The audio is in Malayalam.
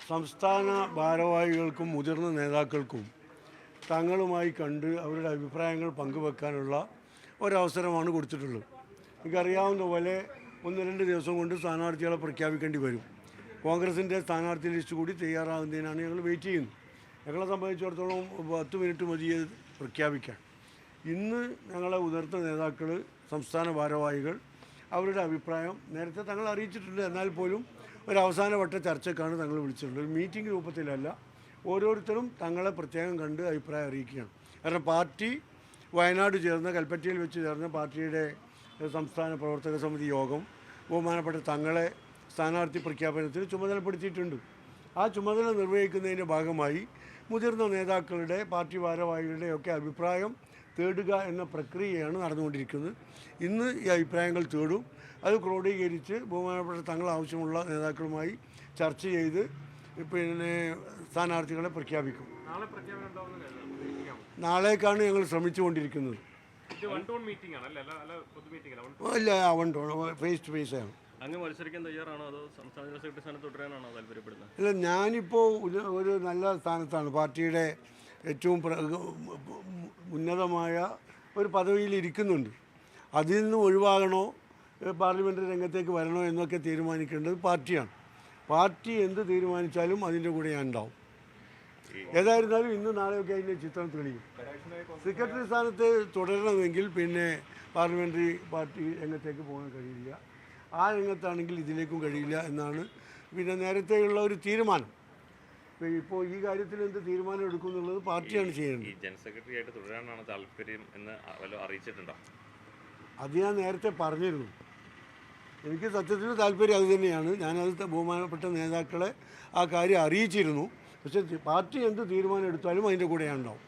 സംസ്ഥാന ഭാരവാഹികൾക്കും മുതിർന്ന നേതാക്കൾക്കും തങ്ങളുമായി കണ്ട് അവരുടെ അഭിപ്രായങ്ങൾ പങ്കുവെക്കാനുള്ള ഒരവസരമാണ് കൊടുത്തിട്ടുള്ളത്. എനിക്കറിയാവുന്ന പോലെ 1-2 ദിവസം കൊണ്ട് സ്ഥാനാർത്ഥികളെ പ്രഖ്യാപിക്കേണ്ടി വരും. കോൺഗ്രസിൻ്റെ സ്ഥാനാർത്ഥി ലിസ്റ്റ് കൂടി തയ്യാറാകുന്നതിനാണ് ഞങ്ങൾ വെയിറ്റ് ചെയ്യുന്നത്. ഞങ്ങളെ സംബന്ധിച്ചിടത്തോളം 10 മിനിറ്റ് മതി പ്രഖ്യാപിക്കാൻ. ഇന്ന് ഞങ്ങളെ ഉയർന്ന നേതാക്കൾ, സംസ്ഥാന ഭാരവാഹികൾ അവരുടെ അഭിപ്രായം നേരത്തെ തങ്ങൾ അറിയിച്ചിട്ടുണ്ട്. എന്നാൽ പോലും ഒരു അവസാനവട്ട ചർച്ചയ്ക്കാണ് തങ്ങൾ വിളിച്ചിട്ടുള്ളത്. ഒരു മീറ്റിംഗ് രൂപത്തിലല്ല. ഓരോരുത്തരും തങ്ങളെ പ്രത്യേകം കണ്ട് അഭിപ്രായം അറിയിക്കുകയാണ്. കാരണം പാർട്ടി വയനാട് ചേർന്ന, കൽപ്പറ്റയിൽ വെച്ച് ചേർന്ന പാർട്ടിയുടെ സംസ്ഥാന പ്രവർത്തക സമിതി യോഗം ബഹുമാനപ്പെട്ട തങ്ങളെ സ്ഥാനാർത്ഥി പ്രഖ്യാപനത്തിന് ചുമതലപ്പെടുത്തിയിട്ടുണ്ട്. ആ ചുമതല നിർവഹിക്കുന്നതിൻ്റെ ഭാഗമായി മുതിർന്ന നേതാക്കളുടെ, പാർട്ടി ഭാരവാഹികളുടെയൊക്കെ അഭിപ്രായം തേടുക എന്ന പ്രക്രിയയാണ് നടന്നുകൊണ്ടിരിക്കുന്നത്. ഇന്ന് ഈ അഭിപ്രായങ്ങൾ തേടും. അത് ക്രോഡീകരിച്ച് ബഹുമാനപ്പെട്ട തങ്ങൾ ആവശ്യമുള്ള നേതാക്കളുമായി ചർച്ച ചെയ്ത് പിന്നെ സ്ഥാനാർത്ഥികളെ പ്രഖ്യാപിക്കും. നാളേക്കാണ് ഞങ്ങൾ ശ്രമിച്ചുകൊണ്ടിരിക്കുന്നത്. അല്ല, ഫേസ് ടു ഫേസ് ആണ്. അങ്ങ് മത്സരിക്കാൻ തയ്യാറാണോ അതോ സംസ്ഥാന ജനറൽ സെക്രട്ടറി സ്ഥാനം തുടരാനാണോ താല്പര്യപ്പെടുന്നത്? അല്ല, ഞാനിപ്പോൾ ഒരു നല്ല സ്ഥാനത്താണ്. പാർട്ടിയുടെ ഏറ്റവും ഉന്നതമായ ഒരു പദവിയിൽ ഇരിക്കുന്നുണ്ട്. അതിൽ നിന്ന് ഒഴിവാകണോ, പാർലമെൻ്ററി രംഗത്തേക്ക് വരണോ എന്നൊക്കെ തീരുമാനിക്കേണ്ടത് പാർട്ടിയാണ്. പാർട്ടി എന്ത് തീരുമാനിച്ചാലും അതിൻ്റെ കൂടെ ഞാൻ ഉണ്ടാവും. ഏതായിരുന്നാലും ഇന്ന് നാളെയൊക്കെ അതിൻ്റെ ചിത്രം തെളിയും. സെക്രട്ടറി സ്ഥാനത്ത് തുടരണമെങ്കിൽ പിന്നെ പാർലമെൻ്ററി പാർട്ടി രംഗത്തേക്ക് പോകാൻ കഴിയില്ല. ആ രംഗത്താണെങ്കിൽ ഇതിലേക്കും കഴിയില്ല എന്നാണ് പിന്നെ നേരത്തെയുള്ള ഒരു തീരുമാനം. ഇപ്പോൾ ഈ കാര്യത്തിൽ എന്ത് തീരുമാനം എടുക്കും എന്നുള്ളത് പാർട്ടിയാണ് ചെയ്യേണ്ടത്. ജനറൽ സെക്രട്ടറി ആയിട്ട് തുടരാനാണ് താല്പര്യം എന്ന് അറിയിച്ചിട്ടുണ്ടോ? അത് ഞാൻ നേരത്തെ പറഞ്ഞിരുന്നു. എനിക്ക് സത്യത്തിൽ താല്പര്യം അത് തന്നെയാണ്. ഞാനത് ബഹുമാനപ്പെട്ട നേതാക്കളെ ആ കാര്യം അറിയിച്ചിരുന്നു. പക്ഷേ പാർട്ടി എന്ത് തീരുമാനം എടുത്താലും അതിൻ്റെ കൂടെ ഞാൻ ഉണ്ടാവും.